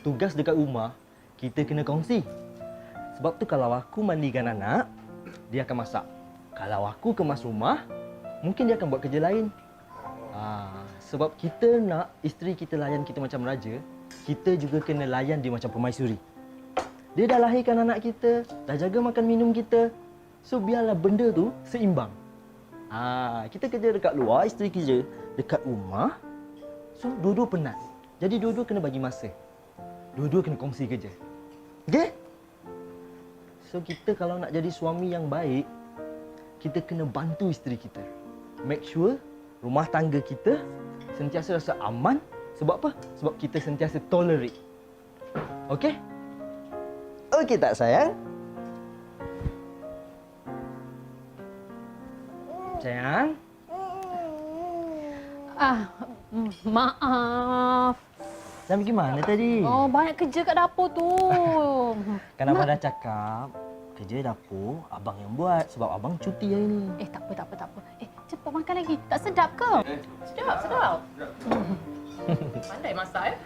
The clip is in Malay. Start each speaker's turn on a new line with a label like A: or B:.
A: tugas dekat rumah, kita kena kongsi. Sebab tu kalau aku mandikan anak, dia akan masak. Kalau aku kemas rumah, mungkin dia akan buat kerja lain. Sebab kita nak isteri kita layan kita macam raja, kita juga kena layan dia macam permaisuri. Dia dah lahirkan anak kita, dah jaga makan minum kita. So biarlah benda tu seimbang. Kita kerja dekat luar, isteri kerja dekat rumah. So dua-dua penat. Jadi dua-dua kena bagi masa. Dua-dua kena kongsi kerja. Okey? So kita kalau nak jadi suami yang baik, kita kena bantu isteri kita. Make sure rumah tangga kita sentiasa rasa aman. Sebab apa? Sebab kita sentiasa tolerate. Okey? Okey tak sayang? Sayang?
B: Maaf.
A: Dah pergi mana tadi?
B: Oh, banyak kerja kat dapur tu.
A: Kan abang dah cakap, kerja dapur abang yang buat sebab abang cuti hari ni.
B: Tak apa. Cepat makan lagi. Tak sedap ke?
C: Sedap. Pandai masak,